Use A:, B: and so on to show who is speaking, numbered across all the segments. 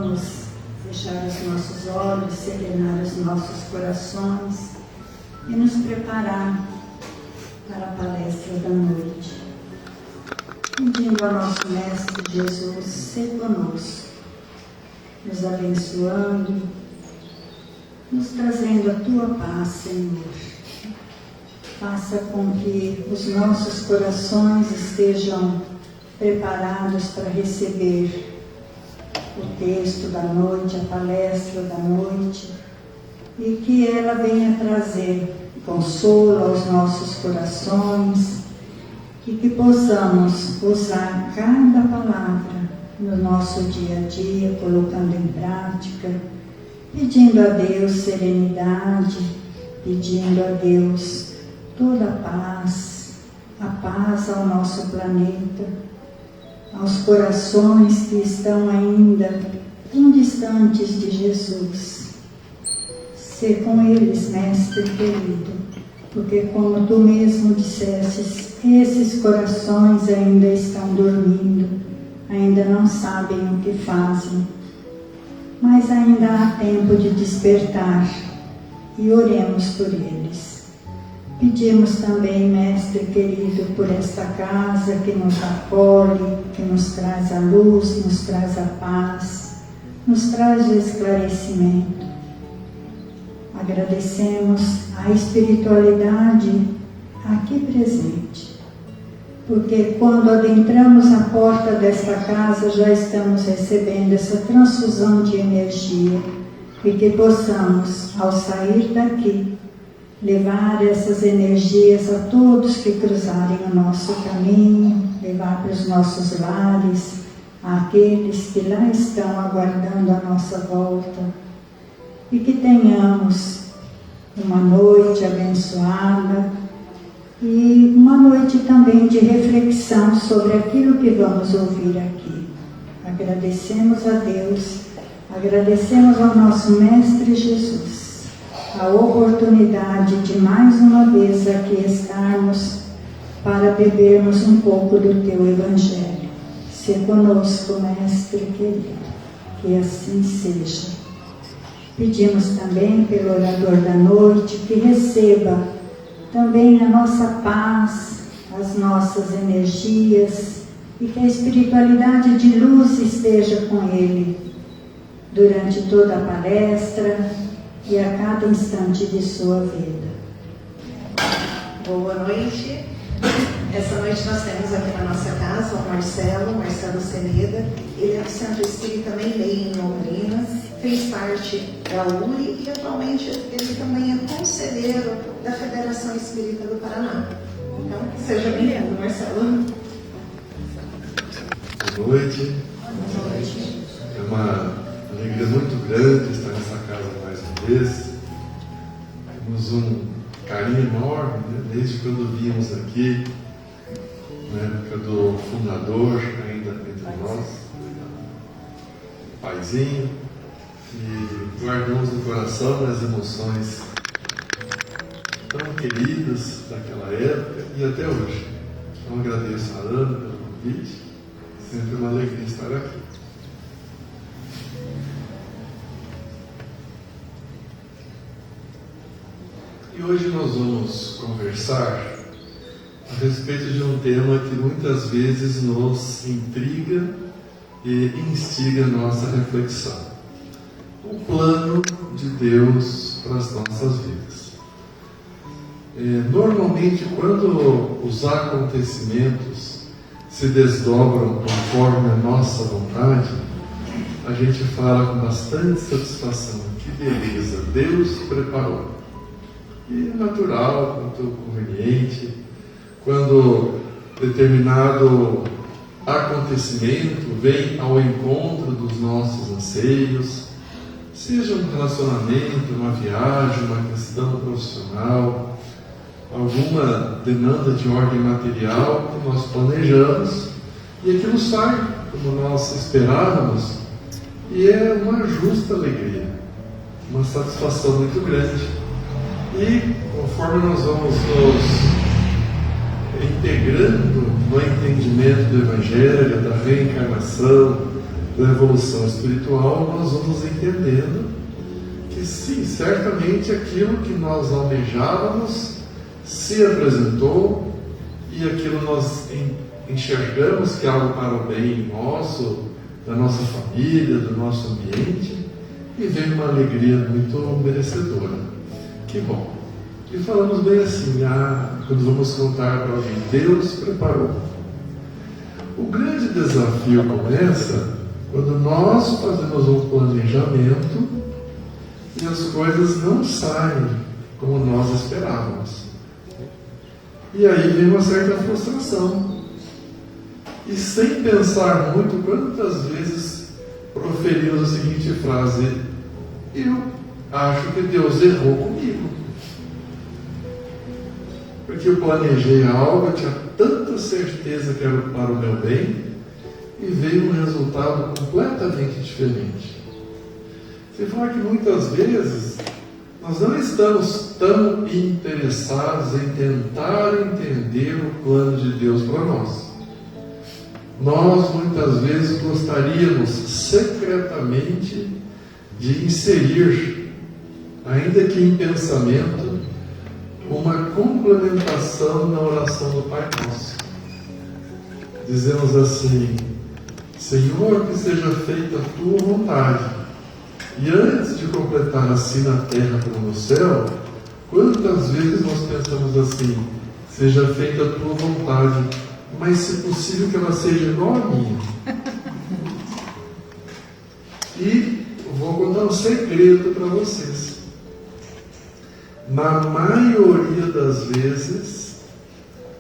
A: Vamos fechar os nossos olhos, serenar os nossos corações e nos preparar para a palestra da noite, pedindo ao nosso Mestre Jesus ser conosco, nos abençoando, nos trazendo a Tua paz, Senhor. Faça com que os nossos corações estejam preparados para receber o texto da noite, a palestra da noite, e que ela venha trazer consolo aos nossos corações, e que possamos usar cada palavra no nosso dia a dia, colocando em prática, pedindo a Deus serenidade, pedindo a Deus toda a paz ao nosso planeta, aos corações que estão ainda tão distantes de Jesus. Ser com eles, Mestre querido, porque como Tu mesmo dissestes, esses corações ainda estão dormindo, ainda não sabem o que fazem, mas ainda há tempo de despertar, e oremos por eles. Pedimos também, Mestre querido, por esta casa que nos acolhe, que nos traz a luz, nos traz a paz, nos traz o esclarecimento. Agradecemos a espiritualidade aqui presente, porque quando adentramos a porta desta casa já estamos recebendo essa transfusão de energia, e que possamos, ao sair daqui, levar essas energias a todos que cruzarem o nosso caminho, levar para os nossos lares, àqueles que lá estão aguardando a nossa volta, e que tenhamos uma noite abençoada e uma noite também de reflexão sobre aquilo que vamos ouvir aqui. Agradecemos a Deus, agradecemos ao nosso Mestre Jesus a oportunidade de mais uma vez aqui estarmos para bebermos um pouco do Teu Evangelho. Se conosco, Mestre querido, que assim seja. Pedimos também pelo orador da noite que receba também a nossa paz, as nossas energias, e que a espiritualidade de luz esteja com ele durante toda a palestra e a cada instante de sua vida.
B: Boa noite. Essa noite nós temos aqui na nossa casa o Marcelo Seneda. Ele é do Centro Espírita Meilei, em Londrina, fez parte da URI e atualmente ele também é conselheiro da Federação Espírita do Paraná. Então, seja bem-vindo, Marcelo.
C: Boa noite.
B: Boa noite.
C: É uma alegria muito grande estar nessa casa mais uma vez. Temos um carinho enorme, né? Desde quando vimos aqui, na época do fundador, ainda entre nós, Paizinho, e guardamos no coração as emoções tão queridas daquela época e até hoje. Então agradeço a Ana pelo convite, sempre uma alegria estar aqui. E hoje nós vamos conversar a respeito de um tema que muitas vezes nos intriga e instiga a nossa reflexão. O plano de Deus para as nossas vidas. Normalmente, quando os acontecimentos se desdobram conforme a nossa vontade, a gente fala com bastante satisfação: que beleza, Deus preparou. E é natural, muito conveniente, quando determinado acontecimento vem ao encontro dos nossos anseios, seja um relacionamento, uma viagem, uma questão profissional, alguma demanda de ordem material que nós planejamos, e aquilo sai como nós esperávamos, e é uma justa alegria, uma satisfação muito grande. E conforme nós vamos nos integrando no entendimento do Evangelho, da reencarnação, da evolução espiritual, nós vamos entendendo que sim, certamente aquilo que nós almejávamos se apresentou, e aquilo nós enxergamos que é algo para o bem nosso, da nossa família, do nosso ambiente, e vem uma alegria muito merecedora. Que bom! E falamos bem assim, quando vamos contar para alguém, Deus preparou. O grande desafio começa quando nós fazemos um planejamento e as coisas não saem como nós esperávamos. E aí vem uma certa frustração. E sem pensar muito, quantas vezes proferimos a seguinte frase: eu acho que Deus errou comigo. Porque eu planejei algo, eu tinha tanta certeza que era para o meu bem, e veio um resultado completamente diferente. Você fala que muitas vezes nós não estamos tão interessados em tentar entender o plano de Deus para nós. Nós muitas vezes gostaríamos secretamente de inserir, ainda que em pensamento, uma complementação na oração do Pai Nosso. Dizemos assim: Senhor, que seja feita a tua vontade. E antes de completar assim na terra como no céu, quantas vezes nós pensamos assim: seja feita a tua vontade, mas se possível que ela seja igual a minha. E vou contar um segredo para vocês. Na maioria das vezes,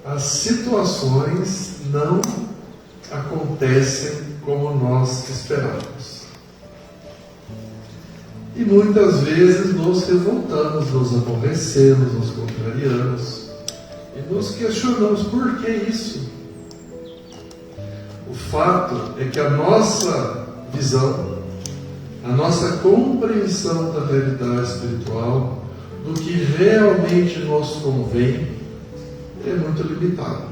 C: as situações não acontecem como nós esperávamos. E muitas vezes nos revoltamos, nos aborrecemos, nos contrariamos e nos questionamos: por que isso? O fato é que a nossa visão, a nossa compreensão da realidade espiritual, do que realmente nos convém, é muito limitada.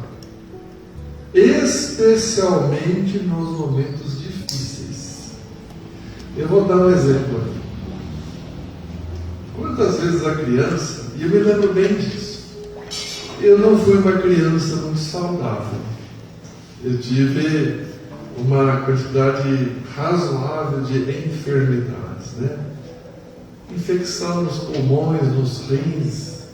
C: Especialmente nos momentos difíceis. Eu vou dar um exemplo aqui. Quantas vezes a criança, e eu me lembro bem disso, eu não fui uma criança muito saudável. Eu tive uma quantidade razoável de enfermidades, né? Infecção nos pulmões, nos rins,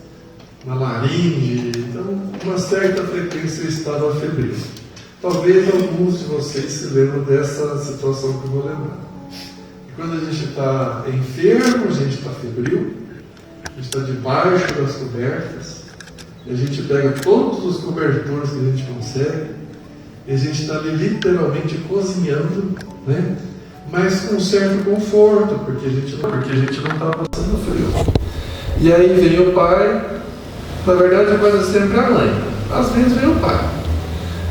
C: na laringe, então uma certa frequência eu estava febril. Talvez alguns de vocês se lembram dessa situação que eu vou lembrar. E quando a gente está enfermo, a gente está febril, a gente está debaixo das cobertas, e a gente pega todos os cobertores que a gente consegue, e a gente está ali literalmente cozinhando, né? Mas com certo conforto, porque a gente não está passando frio. E aí vem o pai, na verdade quase sempre a mãe, às vezes vem o pai,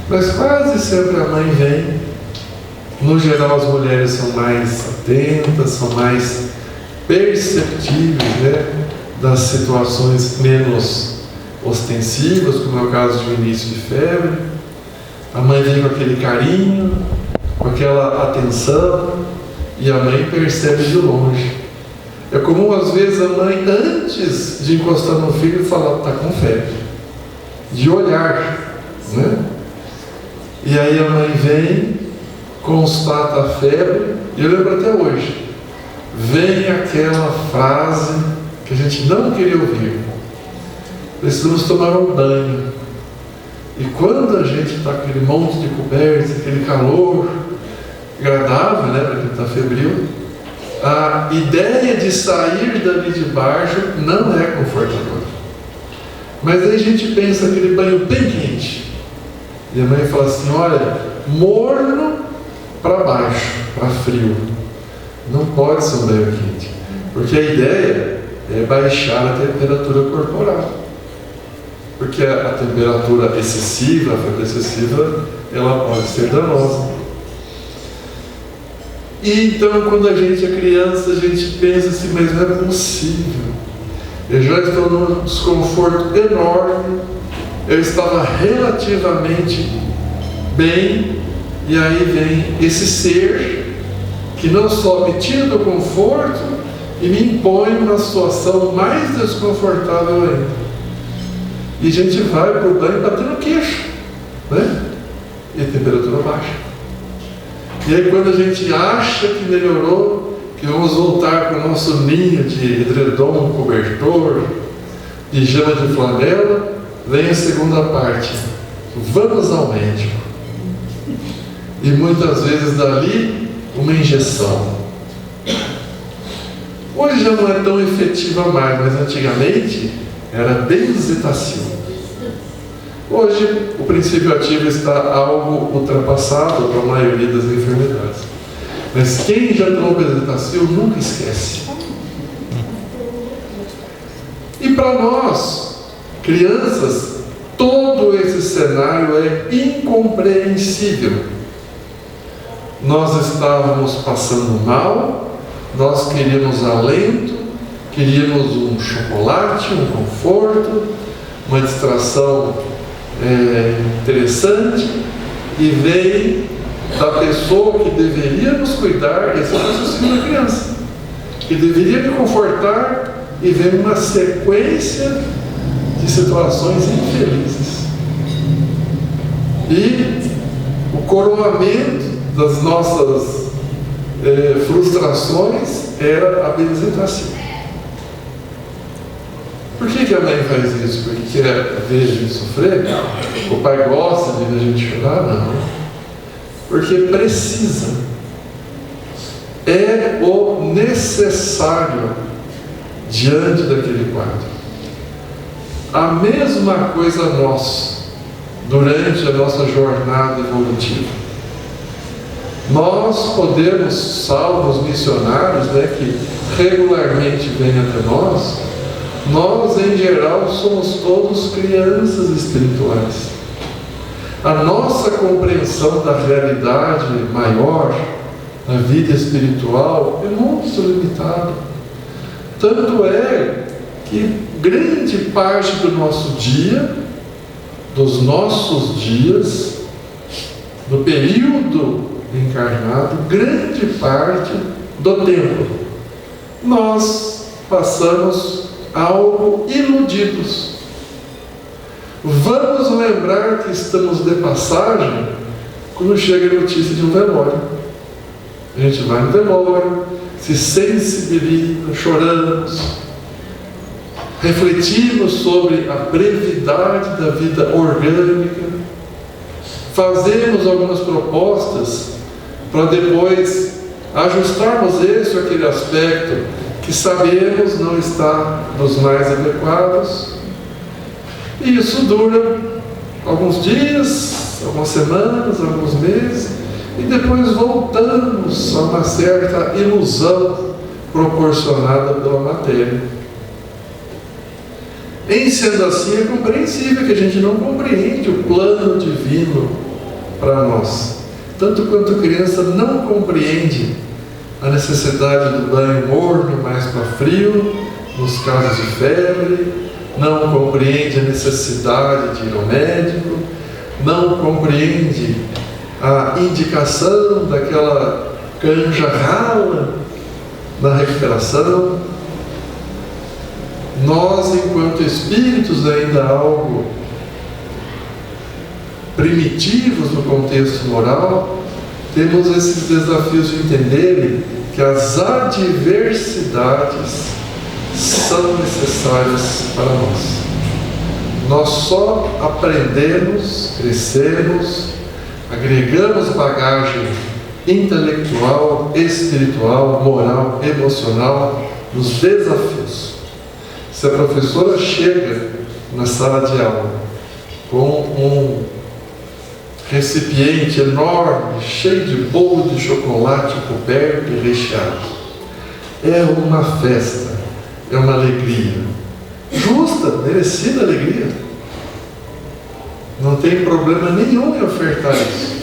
C: mas quase sempre a mãe vem. No geral as mulheres são mais atentas, são mais perceptíveis, né, das situações menos ostensivas, como é o caso de um início de febre. A mãe vem com aquele carinho, com aquela atenção, e a mãe percebe de longe. É comum às vezes a mãe, antes de encostar no filho, falar: está com febre, de olhar, né? E aí a mãe vem, constata a febre, e eu lembro até hoje, vem aquela frase que a gente não queria ouvir: precisamos tomar um banho. E quando a gente está com aquele monte de cobertas, aquele calor agradável, né, para quem está febril, a ideia de sair dali de baixo não é confortadora. Mas aí a gente pensa aquele banho bem quente, e a mãe fala assim: olha, morno para baixo, para frio, não pode ser um banho quente, porque a ideia é baixar a temperatura corporal. Porque a temperatura excessiva, a febre excessiva, ela pode ser danosa. E então, quando a gente é criança, a gente pensa assim: mas não é possível. Eu já estou num desconforto enorme, eu estava relativamente bem, e aí vem esse ser que não só me tira do conforto e me impõe uma situação mais desconfortável ainda. E a gente vai para o banho batendo queixo, né? E a temperatura baixa. E aí quando a gente acha que melhorou, que vamos voltar para o nosso ninho de edredom, cobertor, pijama de flanela, vem a segunda parte. Vamos ao médico. E muitas vezes dali uma injeção. Hoje já não é tão efetiva mais, mas antigamente era benzetacil. Hoje o princípio ativo está algo ultrapassado para a maioria das enfermidades. Mas quem já tomou benzetacil nunca esquece. E para nós, crianças, todo esse cenário é incompreensível. Nós estávamos passando mal, nós queríamos alento, queríamos um chocolate, um conforto, uma distração interessante, e vem da pessoa que deveria nos cuidar, esse é o raciocínio da criança, que deveria me confortar, e vem uma sequência de situações infelizes. E o coroamento das nossas frustrações era a benzetacil. Por que a mãe faz isso? Porque quer ver a gente sofrer? O pai gosta de ver a gente chorar? Não. Porque precisa. É o necessário diante daquele quadro. A mesma coisa nós, durante a nossa jornada evolutiva. Nós podemos, salvo os missionários, que regularmente vêm até nós em geral somos todos crianças espirituais. A nossa compreensão da realidade maior, da vida espiritual, é muito limitada. Tanto é que grande parte do nosso dia, dos nossos dias, no período encarnado, grande parte do tempo, nós passamos algo iludidos. Vamos lembrar que estamos de passagem quando chega a notícia de um velório. A gente vai no velório, se sensibiliza, choramos, refletimos sobre a brevidade da vida orgânica, fazemos algumas propostas para depois ajustarmos esse ou aquele aspecto que sabemos não está nos mais adequados. E isso dura alguns dias, algumas semanas, alguns meses, e depois voltamos a uma certa ilusão proporcionada pela matéria. Em sendo assim, é compreensível que a gente não compreende o plano divino para nós, tanto quanto a criança não compreende a necessidade do banho morno mais para frio, nos casos de febre, não compreende a necessidade de ir ao médico, não compreende a indicação daquela canja rala na recuperação. Nós, enquanto espíritos ainda algo primitivos no contexto moral, temos esses desafios de entenderem que as adversidades são necessárias para nós. Nós só aprendemos, crescemos, agregamos bagagem intelectual, espiritual, moral, emocional nos desafios. Se a professora chega na sala de aula com um recipiente enorme, cheio de bolo de chocolate coberto e recheado, é uma festa, é uma alegria, justa, merecida alegria. Não tem problema nenhum em ofertar isso.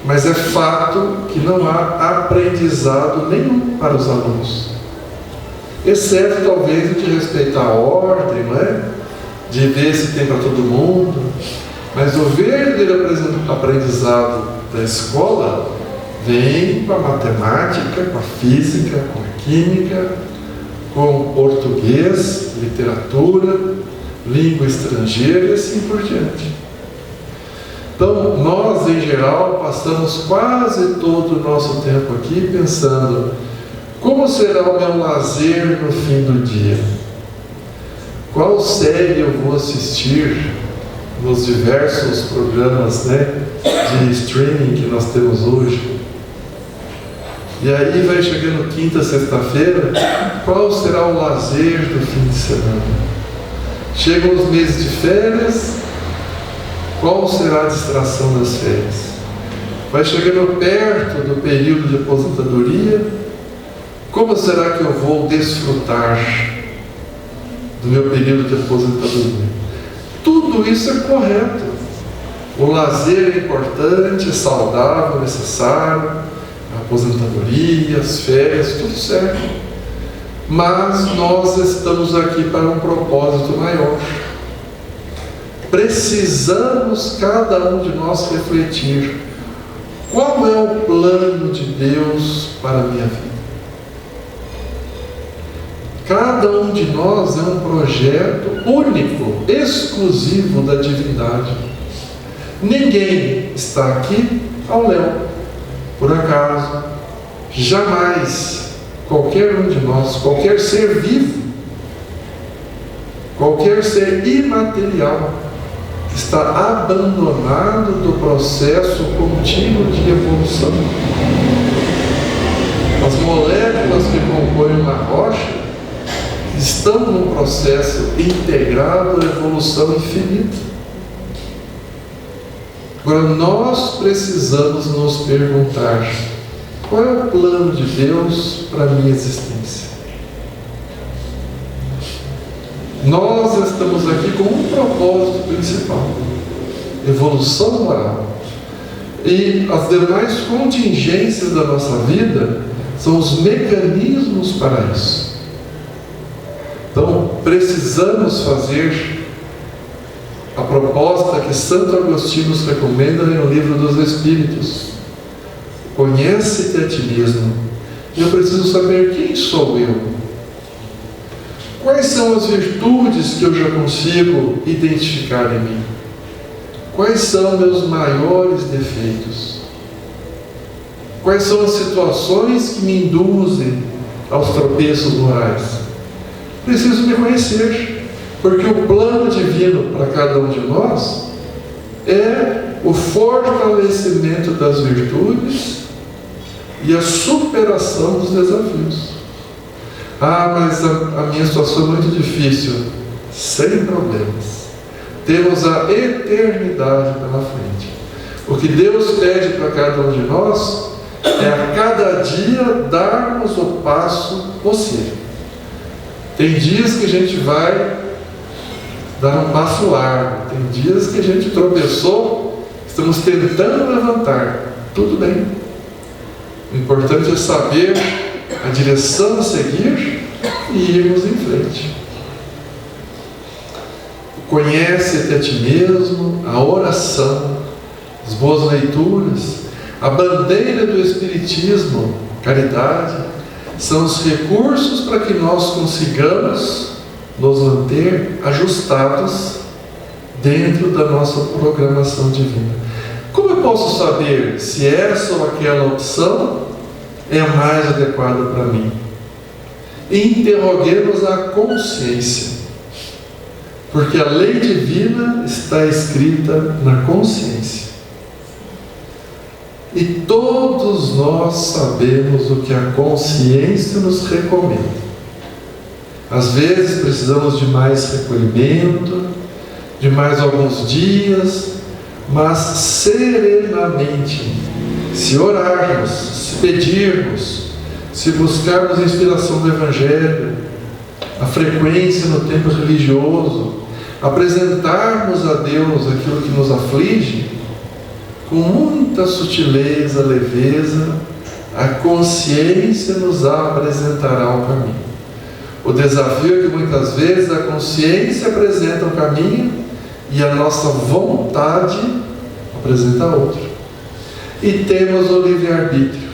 C: Mas é fato que não há aprendizado nenhum para os alunos. Exceto talvez de respeitar a ordem, não é? De ver se tem para todo mundo. Mas o verdadeiro aprendizado da escola vem com a matemática, com a física, com a química, com o português, literatura, língua estrangeira e assim por diante. Então, nós, em geral, passamos quase todo o nosso tempo aqui pensando: como será o meu lazer no fim do dia? Qual série eu vou assistir nos diversos programas, de streaming que nós temos hoje? E aí vai chegando quinta, sexta-feira, qual será o lazer do fim de semana? Chegam os meses de férias, qual será a distração das férias? Vai chegando perto do período de aposentadoria, como será que eu vou desfrutar do meu período de aposentadoria? Tudo isso é correto. O lazer é importante, é saudável, necessário, a aposentadoria, as férias, tudo certo. Mas nós estamos aqui para um propósito maior. Precisamos, cada um de nós, refletir: qual é o plano de Deus para a minha vida? Cada um de nós é um projeto único, exclusivo da divindade. Ninguém está aqui ao léu, por acaso. Jamais qualquer um de nós, qualquer ser vivo, qualquer ser imaterial, está abandonado do processo contínuo de evolução. As moléculas que compõem uma rocha estão num processo integrado à evolução infinita. Agora, nós precisamos nos perguntar: qual é o plano de Deus para a minha existência? Nós estamos aqui com um propósito principal: evolução moral. E as demais contingências da nossa vida são os mecanismos para isso. Então, precisamos fazer a proposta que Santo Agostinho nos recomenda no Livro dos Espíritos: conhece-te a ti mesmo. E eu preciso saber quem sou eu. Quais são as virtudes que eu já consigo identificar em mim? Quais são meus maiores defeitos? Quais são as situações que me induzem aos tropeços morais? Preciso me conhecer, porque o plano divino para cada um de nós é o fortalecimento das virtudes e a superação dos desafios. Mas a minha situação é muito difícil. Sem problemas. Temos a eternidade pela frente. O que Deus pede para cada um de nós é a cada dia darmos o passo possível. Tem dias que a gente vai dar um passo largo, tem dias que a gente tropeçou, estamos tentando levantar. Tudo bem. O importante é saber a direção a seguir e irmos em frente. Conhece-te a ti mesmo, a oração, as boas leituras, a bandeira do Espiritismo, caridade, são os recursos para que nós consigamos nos manter ajustados dentro da nossa programação divina. Como eu posso saber se essa ou aquela opção é a mais adequada para mim? Interroguemos a consciência, porque a lei divina está escrita na consciência. E todos nós sabemos o que a consciência nos recomenda. Às vezes precisamos de mais recolhimento, de mais alguns dias, mas serenamente, se orarmos, se pedirmos, se buscarmos a inspiração do Evangelho, a frequência no tempo religioso, apresentarmos a Deus aquilo que nos aflige, com muita sutileza, leveza, a consciência nos apresentará o caminho. O desafio é que muitas vezes a consciência apresenta um caminho e a nossa vontade apresenta outro. e temos o livre-arbítrio.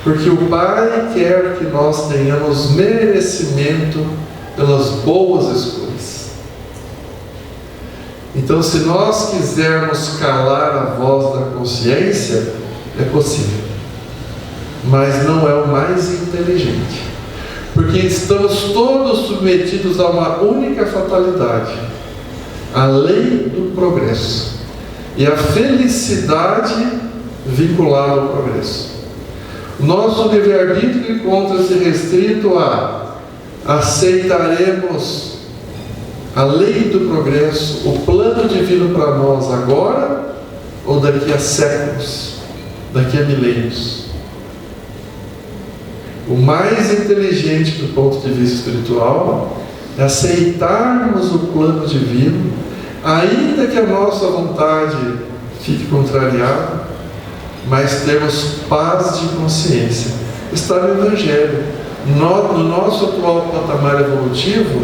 C: Porque o Pai quer que nós tenhamos merecimento pelas boas escolhas. Então, se nós quisermos calar a voz da consciência, é possível. Mas não é o mais inteligente. Porque estamos todos submetidos a uma única fatalidade: a lei do progresso. E a felicidade vinculada ao progresso. Nosso livre-arbítrio encontra-se restrito a aceitaremos a lei do progresso, o plano divino para nós agora ou daqui a séculos, daqui a milênios. O mais inteligente do ponto de vista espiritual é aceitarmos o plano divino, ainda que a nossa vontade fique contrariada, mas termos paz de consciência. Está no Evangelho. No nosso atual patamar evolutivo,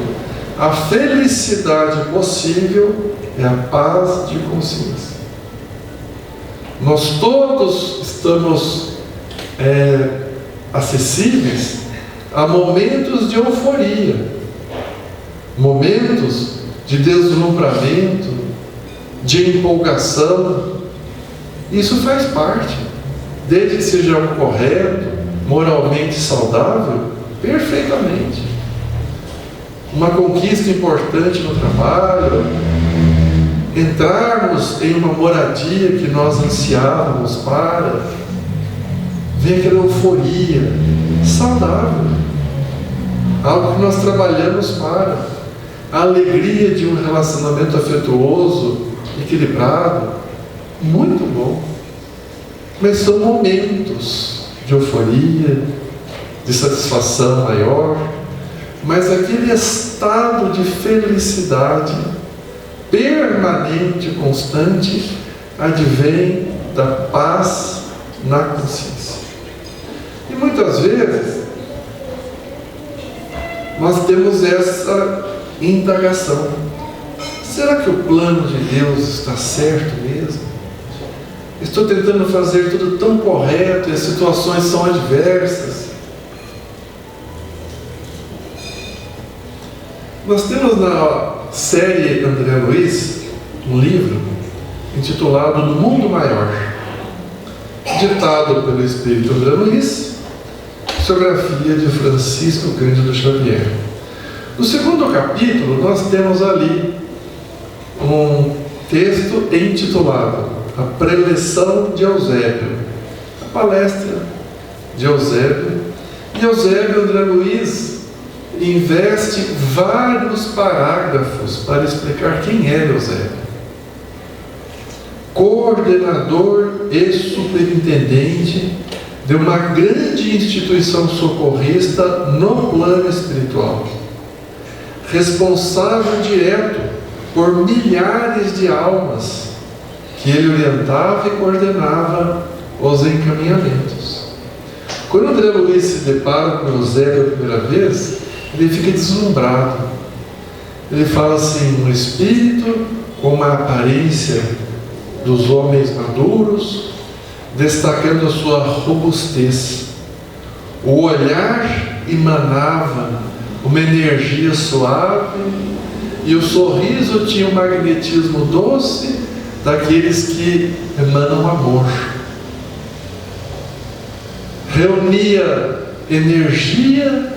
C: a felicidade possível é a paz de consciência. Nós todos estamos acessíveis a momentos de euforia, momentos de deslumbramento, de empolgação. Isso faz parte, desde que seja um correto, moralmente saudável, perfeitamente. Uma conquista importante no trabalho, entrarmos em uma moradia que nós ansiávamos para, vem aquela euforia saudável, algo que nós trabalhamos para, a alegria de um relacionamento afetuoso, equilibrado, muito bom. Mas são momentos de euforia, de satisfação maior, mas aquele estado de felicidade permanente, constante, advém da paz na consciência. E muitas vezes nós temos essa indagação: será que o plano de Deus está certo mesmo? Estou tentando fazer tudo tão correto e as situações são adversas. Nós temos na série André Luiz um livro intitulado No Mundo Maior, ditado pelo Espírito André Luiz, psicografia de Francisco Cândido Xavier. No segundo capítulo, nós temos ali um texto intitulado A Preleção de Eusébio, a palestra de Eusébio. E Eusébio André Luiz investe vários parágrafos para explicar quem é Eusébio. Coordenador e superintendente de uma grande instituição socorrista no plano espiritual, responsável direto por milhares de almas que ele orientava e coordenava os encaminhamentos. Quando André Luiz se depara com Eusébio a primeira vez, ele fica deslumbrado. Ele fala assim: um espírito com uma aparência dos homens maduros, destacando a sua robustez. O olhar emanava uma energia suave e o sorriso tinha um magnetismo doce daqueles que emanam amor. Reunia energia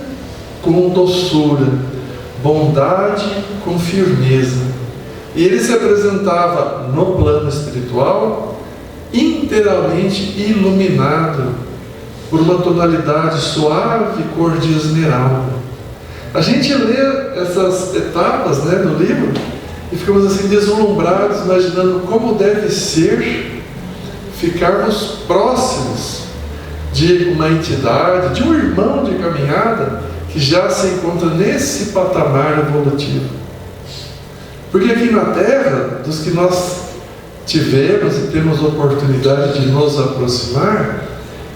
C: com doçura, bondade com firmeza. E ele se apresentava no plano espiritual inteiramente iluminado por uma tonalidade suave, cor de esmeralda. A gente lê essas etapas, no livro e ficamos assim deslumbrados, imaginando como deve ser ficarmos próximos de uma entidade, de um irmão de caminhada que já se encontra nesse patamar evolutivo. Porque aqui na Terra, dos que nós tivemos e temos oportunidade de nos aproximar,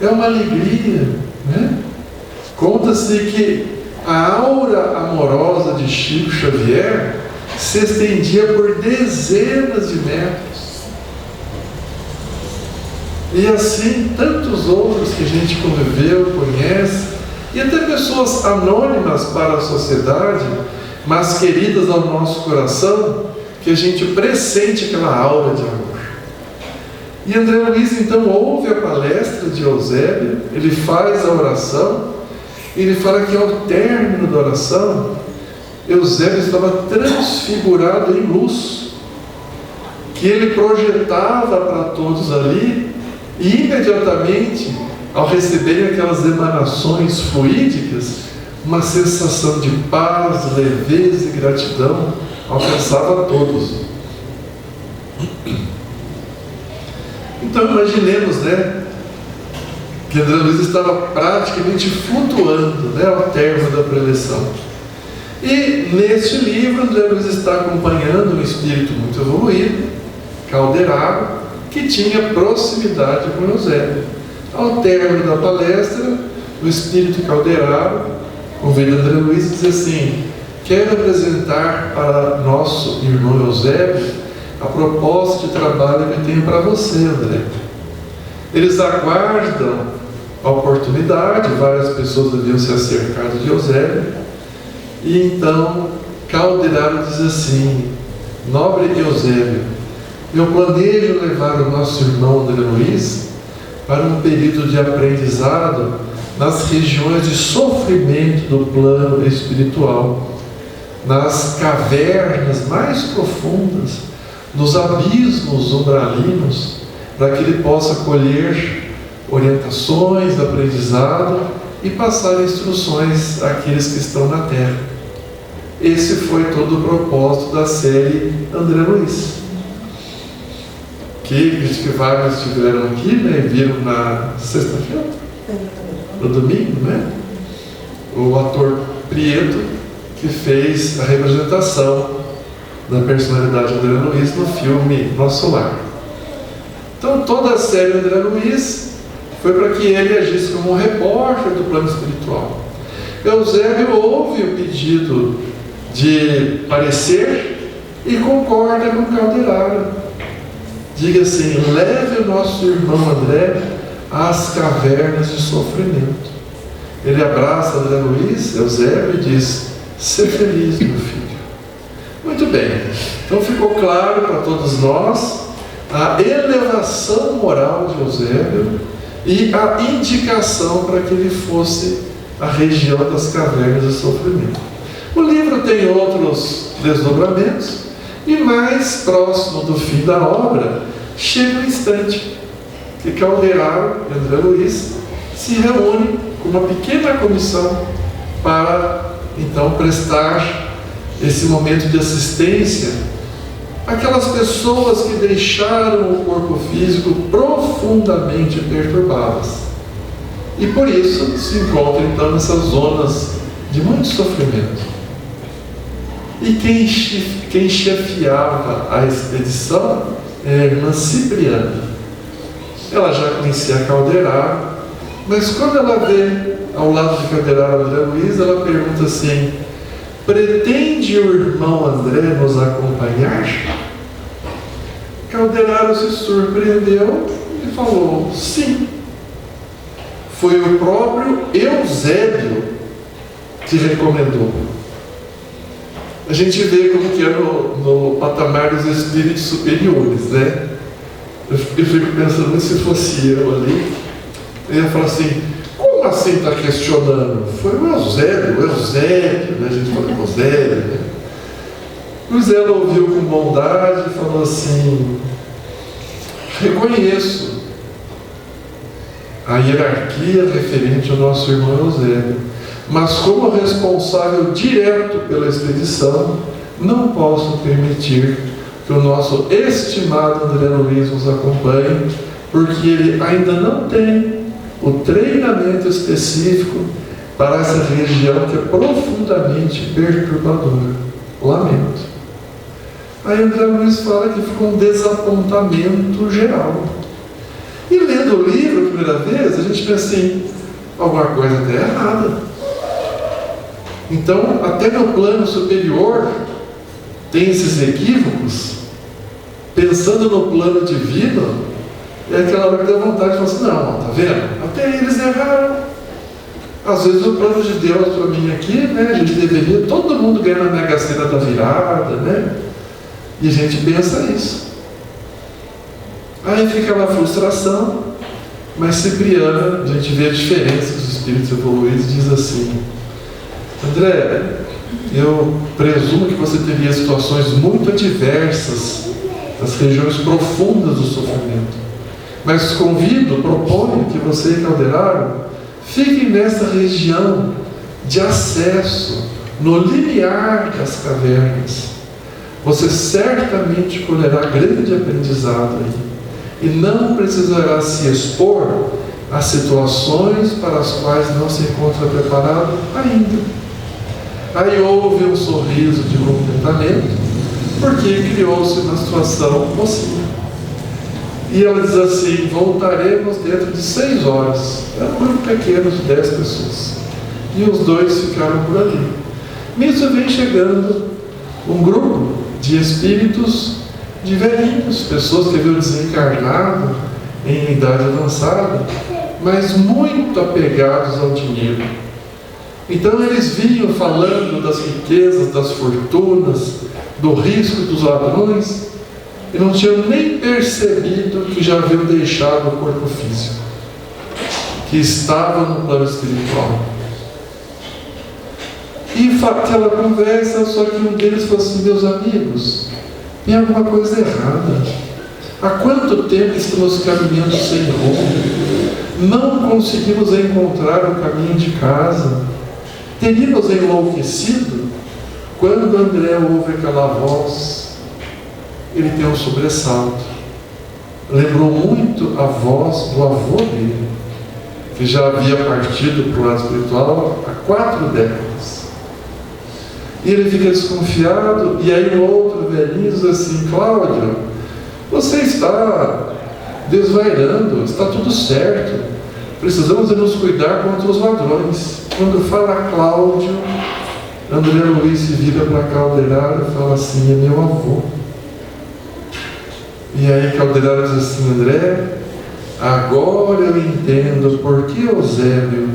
C: é uma alegria, Conta-se que a aura amorosa de Chico Xavier se estendia por dezenas de metros. E assim, tantos outros que a gente conviveu, conhece, e até pessoas anônimas para a sociedade, mas queridas ao nosso coração, que a gente pressente aquela aura de amor. E André Luiz então ouve a palestra de Eusébio, ele faz a oração, e ele fala que ao término da oração, Eusébio estava transfigurado em luz, que ele projetava para todos ali, e imediatamente, ao receberem aquelas emanações fluídicas, uma sensação de paz, leveza e gratidão alcançava a todos. Então imaginemos, que André Luiz estava praticamente flutuando, ao término da preleção. E neste livro, André Luiz está acompanhando um espírito muito evoluído, Calderaro, que tinha proximidade com Eusébio. Ao término da palestra, o espírito Calderaro convida André Luiz e diz assim: quero apresentar para nosso irmão Eusébio a proposta de trabalho que eu tenho para você, André. Eles aguardam a oportunidade, várias pessoas haviam se acercado de Eusébio, e então Calderaro diz assim: nobre Eusébio, eu planejo levar o nosso irmão André Luiz para um período de aprendizado nas regiões de sofrimento do plano espiritual, nas cavernas mais profundas, nos abismos umbralinos, para que ele possa colher orientações, aprendizado e passar instruções àqueles que estão na Terra. Esse foi todo o propósito da série André Luiz, que vários estiveram aqui, e viram na sexta-feira, no domingo, o ator Prieto, que fez a representação da personalidade André Luiz no filme Nosso Lar. Então toda a série André Luiz foi para que ele agisse como um repórter do plano espiritual. Eusébio ouve o pedido de parecer e concorda com Calderaro. Diga assim: leve o nosso irmão André às cavernas de sofrimento. Ele abraça André Luiz, Eusébio, e diz: ser feliz, meu filho. Muito bem, então ficou claro para todos nós a elevação moral de Eusébio e a indicação para que ele fosse à região das cavernas de sofrimento. O livro tem outros desdobramentos, e mais próximo do fim da obra chega o instante que Calderaro e André Luiz se reúnem com uma pequena comissão para então prestar esse momento de assistência àquelas pessoas que deixaram o corpo físico profundamente perturbadas e por isso se encontram então nessas zonas de muito sofrimento. E quem chefiava a expedição é a irmã Cipriana. Ela já conhecia Calderaro, mas quando ela vê ao lado de Calderaro André Luiz, ela pergunta assim: pretende o irmão André nos acompanhar? Calderaro se surpreendeu e falou: sim. Foi o próprio Eusébio que recomendou. A gente vê como que é no patamar dos espíritos superiores, Eu fico pensando, se fosse eu ali, eu ia falar assim: como assim está questionando? Foi o Eusébio, a gente fala Eusébio, O Zé ouviu com bondade e falou assim: reconheço a hierarquia referente ao nosso irmão Eusébio, mas como responsável direto pela expedição, não posso permitir que o nosso estimado André Luiz nos acompanhe, porque ele ainda não tem o treinamento específico para essa região que é profundamente perturbadora. Lamento. Aí André Luiz fala que ficou um desapontamento geral. E lendo o livro a primeira vez, a gente pensa assim: alguma coisa está errada. Então, até no plano superior, tem esses equívocos. Pensando no plano divino, É aquela hora que dá vontade de falar assim, não, tá vendo? Até eles erraram. Às vezes o plano de Deus para mim aqui, né? A gente deveria, todo mundo ganhar na Mega Sena da virada, né? E a gente pensa isso. Aí fica uma frustração, mas Cipriana, a gente vê a diferença dos espíritos evoluídos, diz assim: André, eu presumo que você teria situações muito adversas nas regiões profundas do sofrimento, mas convido, proponho que você e Calderaro fiquem nessa região de acesso, no limiar das cavernas. Você certamente colherá grande aprendizado aí, e não precisará se expor a situações para as quais não se encontra preparado ainda. Aí houve um sorriso de contentamento, porque criou-se uma situação possível. E ela diz assim: voltaremos dentro de 6 horas. Era um grupo pequeno de 10 pessoas. E os dois ficaram por ali. Nisso vem chegando um grupo de espíritos de velhinhos, pessoas que haviam desencarnado em idade avançada, mas muito apegados ao dinheiro. Então eles vinham falando das riquezas, das fortunas, do risco dos ladrões, e não tinham nem percebido que já haviam deixado o corpo físico, que estava no plano espiritual. E aquela conversa, só que um deles falou assim: meus amigos, tem alguma coisa errada. Há quanto tempo estamos caminhando sem rumo? Não conseguimos encontrar o caminho de casa. Teríamos enlouquecido? Quando André ouve aquela voz, ele tem um sobressalto. Lembrou muito a voz do avô dele, que já havia partido para o lado espiritual há 4 décadas. E ele fica desconfiado, e aí o outro velhinho diz assim: Cláudio, você está desvairando, está tudo certo, precisamos de nos cuidar contra os ladrões. Quando fala Cláudio, André Luiz se vira para Calderaro e fala assim: é meu avô. E aí Calderaro diz assim: André, agora eu entendo por que Eusébio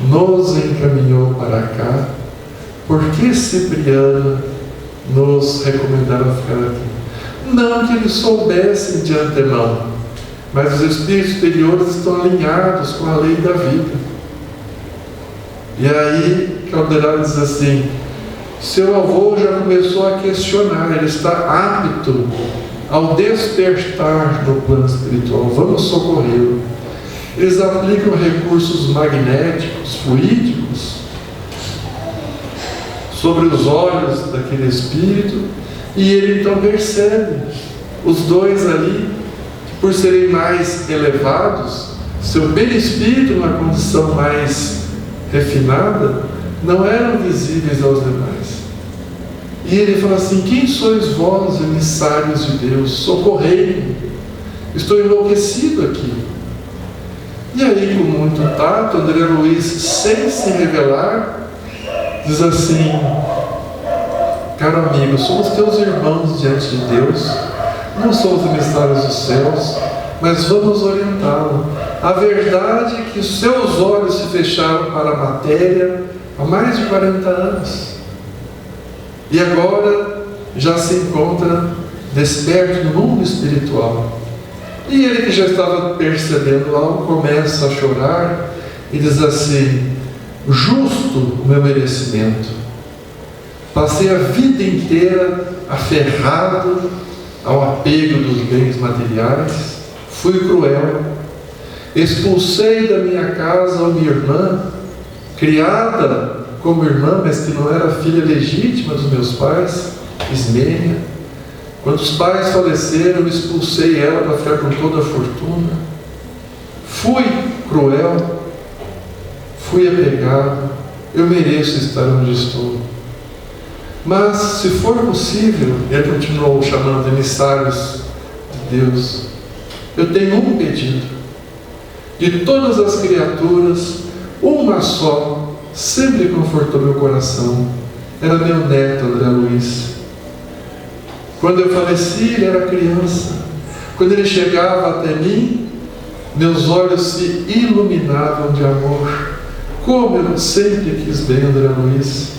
C: nos encaminhou para cá, por que Cipriano nos recomendaram ficar aqui. Não que eles soubessem de antemão, mas os espíritos superiores estão alinhados com a lei da vida. E aí Calderaro diz assim: seu avô já começou a questionar, ele está apto ao despertar no plano espiritual, vamos socorrê-lo. Eles aplicam recursos magnéticos, fluídicos, sobre os olhos daquele espírito, e ele então percebe os dois ali, que por serem mais elevados, seu perispírito numa condição mais refinada, não eram visíveis aos demais. E ele fala assim: quem sois vós, emissários de Deus? Socorrei-me, estou enlouquecido aqui. E aí, com muito tato, André Luiz, sem se revelar, diz assim: caro amigo, somos teus irmãos diante de Deus, não somos emissários dos céus, mas vamos orientá-lo. A verdade é que os seus olhos se fecharam para a matéria há mais de 40 anos. E agora já se encontra desperto no mundo espiritual. E ele, que já estava percebendo algo, começa a chorar e diz assim: justo o meu merecimento. Passei a vida inteira aferrado ao apego dos bens materiais, fui cruel, expulsei da minha casa a minha irmã, criada como irmã, mas que não era filha legítima dos meus pais, Ismênia. Quando os pais faleceram, eu expulsei ela para ficar com toda a fortuna. Fui cruel, fui apegado, eu mereço estar onde estou. Mas, se for possível, ele continuou chamando emissários de Deus, eu tenho um pedido: de todas as criaturas, uma só sempre confortou meu coração, era meu neto André Luiz. Quando eu faleci, ele era criança. Quando ele chegava até mim, meus olhos se iluminavam de amor. Como eu sempre quis bem André Luiz.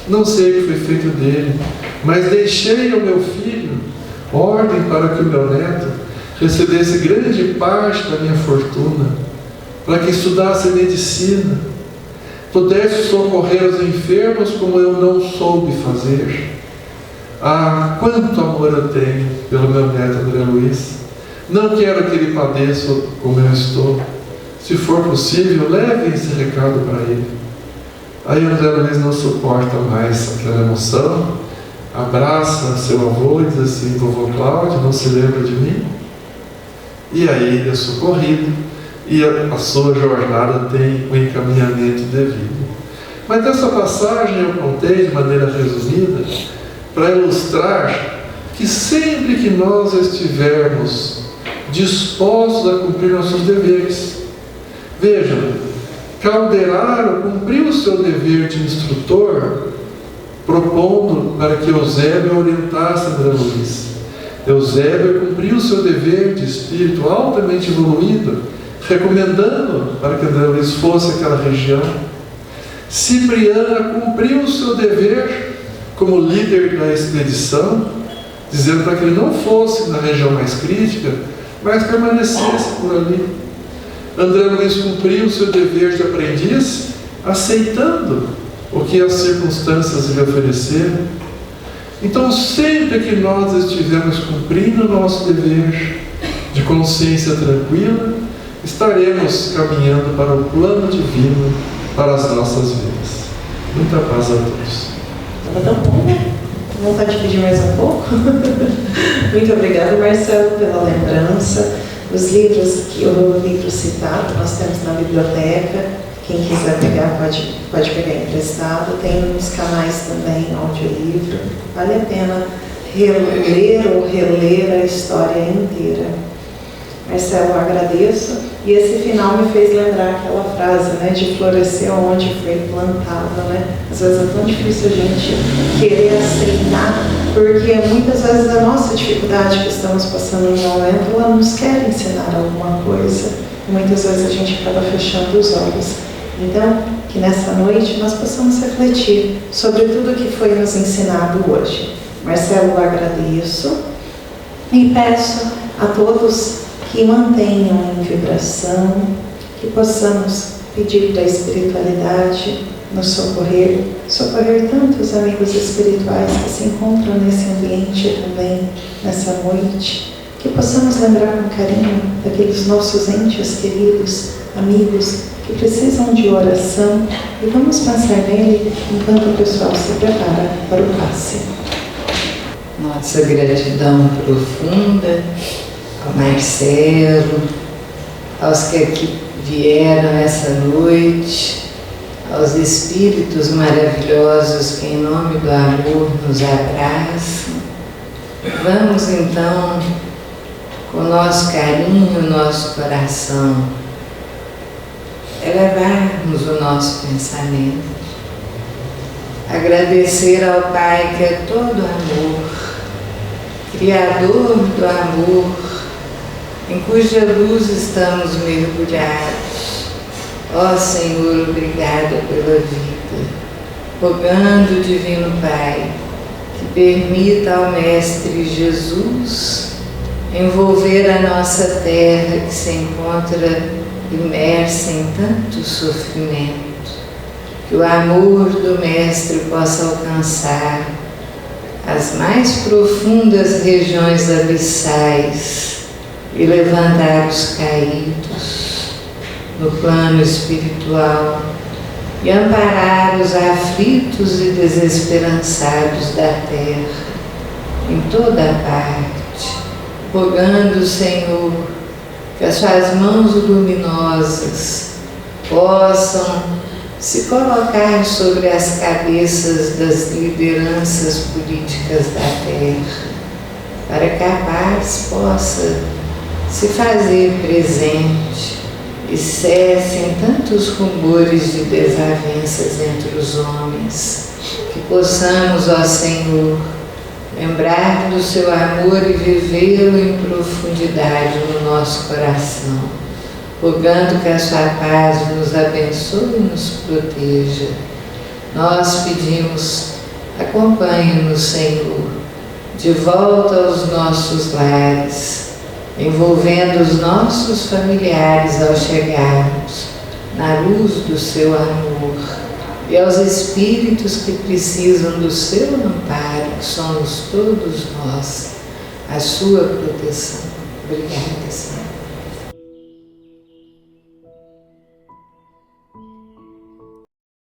C: Não sei o que foi feito dele, mas deixei ao meu filho ordem para que o meu neto recebesse grande parte da minha fortuna, para que estudasse medicina, pudesse socorrer os enfermos como eu não soube fazer. Ah, quanto amor eu tenho pelo meu neto André Luiz. Não quero que ele padeça como eu estou. Se for possível, leve esse recado para ele. Aí André Luiz não suporta mais aquela emoção, abraça seu avô e diz assim: vovô Cláudio, não se lembra de mim? E aí ele é socorrido e a sua jornada tem o encaminhamento devido. Mas essa passagem eu contei de maneira resumida para ilustrar que sempre que nós estivermos dispostos a cumprir nossos deveres, vejam, Calderaro cumpriu o seu dever de instrutor, propondo para que Eusébio orientasse André Luiz. Eusébio cumpriu o seu dever de espírito altamente evoluído, recomendando para que André Luiz fosse àquela região. Cipriana cumpriu o seu dever como líder da expedição, dizendo para que ele não fosse na região mais crítica, mas permanecesse por ali. André Luiz cumpriu o seu dever de aprendiz, aceitando o que as circunstâncias lhe ofereceram. Então, sempre que nós estivermos cumprindo o nosso dever de consciência tranquila, estaremos caminhando para o plano divino para as nossas vidas. Muita paz a todos.
B: Estava tão bom, né? Vontade de pedir mais um pouco? Muito obrigada, Marcelo, pela lembrança. Os livros, o livro citado, nós temos na biblioteca. Quem quiser pegar, pode pegar emprestado. Tem nos canais também, audiolivro. Vale a pena ler ou reler a história inteira. Marcelo, eu agradeço. E esse final me fez lembrar aquela frase, né, de florescer onde foi plantado, né? Às vezes é tão difícil a gente querer aceitar, porque muitas vezes a nossa dificuldade que estamos passando no momento, ela nos quer ensinar alguma coisa. E muitas vezes a gente acaba fechando os olhos. Então, que nessa noite nós possamos refletir sobre tudo que foi nos ensinado hoje. Marcelo, eu agradeço e peço a todos que mantenham em vibração, que possamos pedir da espiritualidade nos socorrer tantos amigos espirituais que se encontram nesse ambiente também, nessa noite, que possamos lembrar com carinho daqueles nossos entes queridos, amigos, que precisam de oração, e vamos pensar nele enquanto o pessoal se prepara para o passe.
D: Nossa gratidão profunda ao Marcelo, aos que aqui vieram essa noite, aos espíritos maravilhosos que em nome do amor nos abraçam. Vamos então, com nosso carinho, nosso coração, elevarmos o nosso pensamento, agradecer ao Pai que é todo amor, Criador do amor, em cuja luz estamos mergulhados. Ó Senhor, obrigada pela vida, rogando, Divino Pai, que permita ao Mestre Jesus envolver a nossa terra que se encontra imersa em tanto sofrimento, que o amor do Mestre possa alcançar as mais profundas regiões abissais e levantar os caídos no plano espiritual e amparar os aflitos e desesperançados da terra em toda a parte, rogando, Senhor, que as suas mãos luminosas possam se colocar sobre as cabeças das lideranças políticas da terra, para que a paz possa se fazer presente e cessem tantos rumores de desavenças entre os homens, que possamos, ó Senhor, lembrar do seu amor e vivê-lo em profundidade no nosso coração, rogando que a sua paz nos abençoe e nos proteja. Nós pedimos, acompanhe-nos, Senhor, de volta aos nossos lares, envolvendo os nossos familiares ao chegarmos, na luz do seu amor, e aos espíritos que precisam do seu amparo, que somos todos nós, a sua proteção. Obrigada, Senhor.